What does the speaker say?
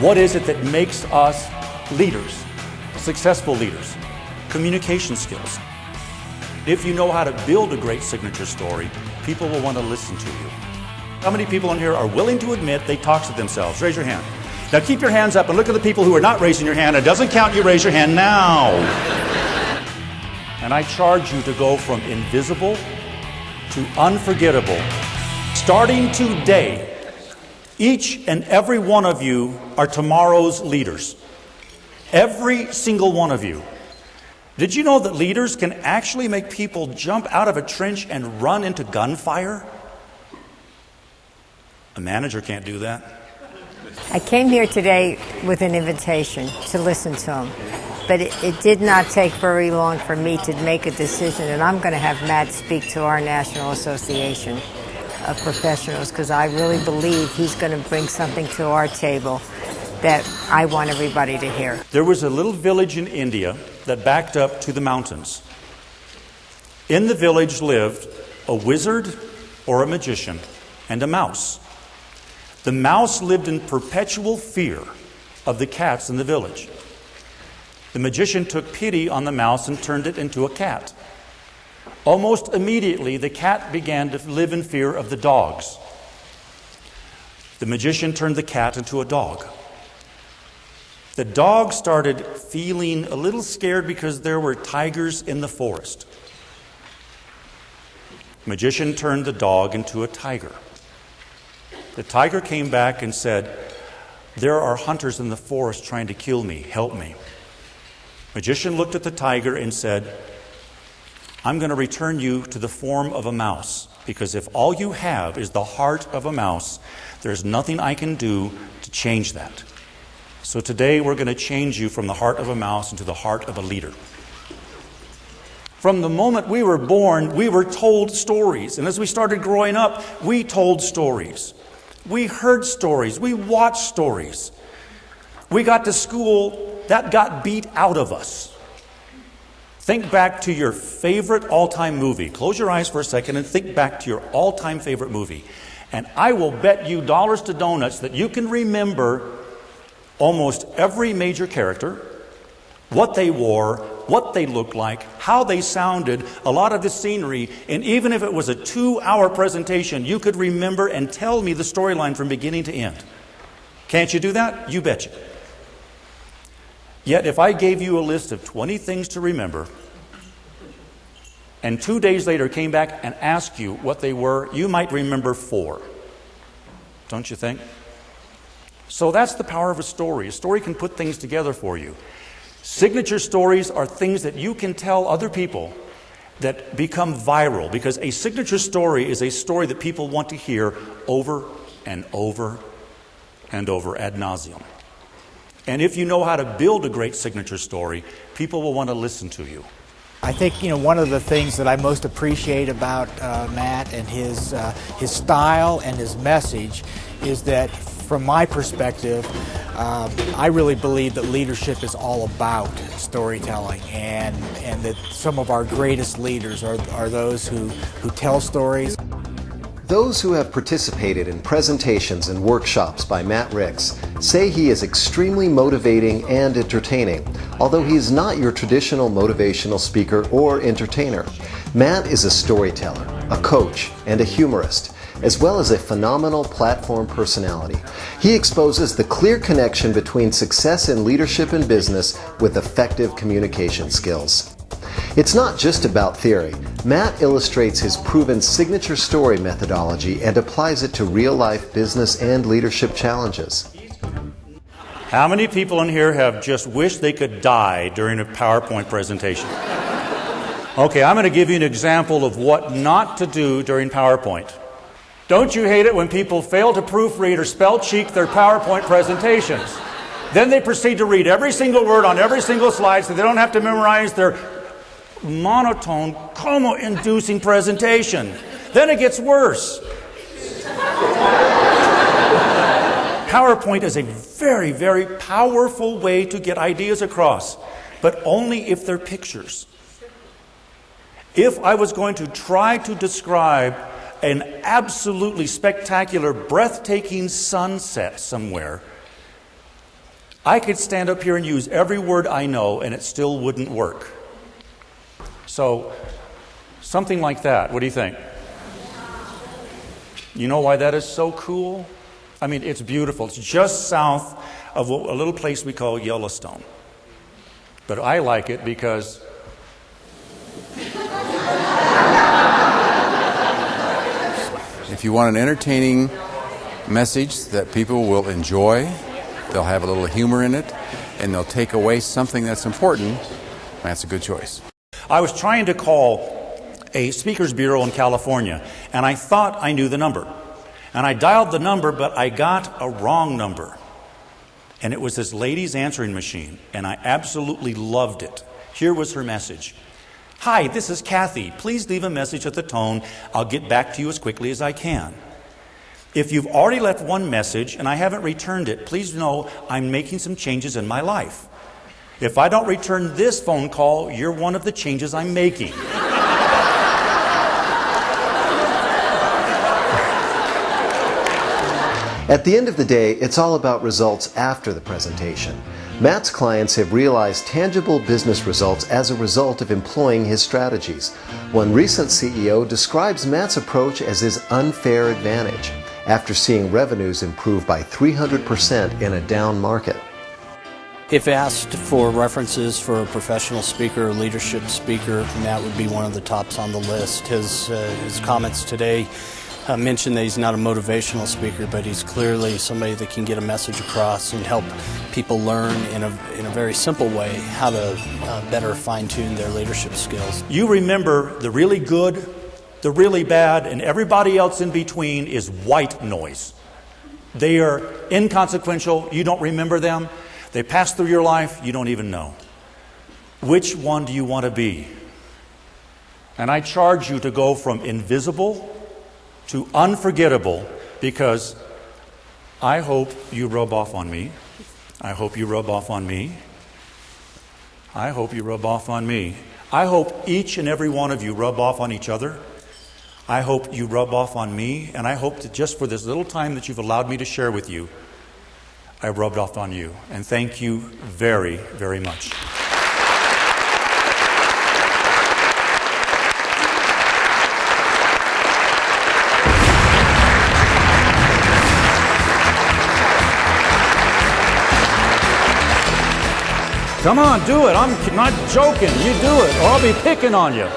What is it that makes us leaders, successful leaders? Communication skills. If you know how to build a great signature story, people will want to listen to you. How many people in here are willing to admit they talk to themselves? Raise your hand. Now keep your hands up and look at the people who are not raising your hand. It doesn't count, you raise your hand now. And I charge you to go from invisible to unforgettable. Starting today, each and every one of you are tomorrow's leaders. Every single one of you. Did you know that leaders can actually make people jump out of a trench and run into gunfire? A manager can't do that. I came here today with an invitation to listen to him, but it did not take very long for me to make a decision, and I'm going to have Matt speak to our National Association of Professionals because I really believe he's going to bring something to our table that I want everybody to hear. There was a little village in India that backed up to the mountains. In the village lived a wizard or a magician and a mouse. The mouse lived in perpetual fear of the cats in the village. The magician took pity on the mouse and turned it into a cat. Almost immediately, the cat began to live in fear of the dogs. The magician turned the cat into a dog. The dog started feeling a little scared because there were tigers in the forest. The magician turned the dog into a tiger. The tiger came back and said, "There are hunters in the forest trying to kill me. Help me." The magician looked at the tiger and said, "I'm going to return you to the form of a mouse, because if all you have is the heart of a mouse, there's nothing I can do to change that. So today we're going to change you from the heart of a mouse into the heart of a leader." From the moment we were born, we were told stories. And as we started growing up, we told stories. We heard stories. We watched stories. We got to school, that got beat out of us. Think back to your favorite all-time movie. Close your eyes for a second and think back to your all-time favorite movie. And I will bet you dollars to donuts that you can remember almost every major character, what they wore, what they looked like, how they sounded, a lot of the scenery, and even if it was a 2-hour presentation, you could remember and tell me the storyline from beginning to end. Can't you do that? You betcha. Yet if I gave you a list of 20 things to remember, and 2 days later came back and asked you what they were, you might remember 4. Don't you think? So that's the power of a story. A story can put things together for you. Signature stories are things that you can tell other people that become viral, because a signature story is a story that people want to hear over and over and over ad nauseum. And if you know how to build a great signature story, people will want to listen to you. I think, one of the things that I most appreciate about Matt and his style and his message is that, from my perspective, I really believe that leadership is all about storytelling, and that some of our greatest leaders are those who tell stories. Those who have participated in presentations and workshops by Matt Ricks say he is extremely motivating and entertaining, although he is not your traditional motivational speaker or entertainer. Matt is a storyteller, a coach, and a humorist, as well as a phenomenal platform personality. He exposes the clear connection between success in leadership and business with effective communication skills. It's not just about theory. Matt illustrates his proven signature story methodology and applies it to real-life business and leadership challenges. How many people in here have just wished they could die during a PowerPoint presentation? Okay, I'm going to give you an example of what not to do during PowerPoint. Don't you hate it when people fail to proofread or spell check their PowerPoint presentations? Then they proceed to read every single word on every single slide so they don't have to memorize their monotone, coma-inducing presentation. Then it gets worse. PowerPoint is a very, very powerful way to get ideas across, but only if they're pictures. If I was going to try to describe an absolutely spectacular, breathtaking sunset somewhere, I could stand up here and use every word I know and it still wouldn't work. So, something like that. What do you think? You know why that is so cool? I mean, it's beautiful. It's just south of a little place we call Yellowstone. But I like it because if you want an entertaining message that people will enjoy, they'll have a little humor in it, and they'll take away something that's important, that's a good choice. I was trying to call a speakers bureau in California, and I thought I knew the number. And I dialed the number, but I got a wrong number. And it was this lady's answering machine, and I absolutely loved it. Here was her message. Hi, this is Kathy. Please leave a message at the tone. I'll get back to you as quickly as I can. If you've already left one message and I haven't returned it, please know I'm making some changes in my life. If I don't return this phone call, you're one of the changes I'm making. At the end of the day, it's all about results after the presentation. Matt's clients have realized tangible business results as a result of employing his strategies. One recent CEO describes Matt's approach as his unfair advantage, after seeing revenues improve by 300% in a down market. If asked for references for a professional speaker or leadership speaker, Matt would be one of the tops on the list. His comments today mentioned that he's not a motivational speaker, but he's clearly somebody that can get a message across and help people learn in a very simple way how to better fine-tune their leadership skills. You remember the really good, the really bad, and everybody else in between is white noise. They are inconsequential. You don't remember them. They pass through your life. You don't even know. Which one do you want to be? And I charge you to go from invisible to unforgettable, because I hope you rub off on me. I hope you rub off on me. I hope you rub off on me. I hope each and every one of you rub off on each other. I hope you rub off on me, and I hope that just for this little time that you've allowed me to share with you, I rubbed off on you. And thank you very, very much. Come on, do it. I'm not joking. You do it, or I'll be picking on you.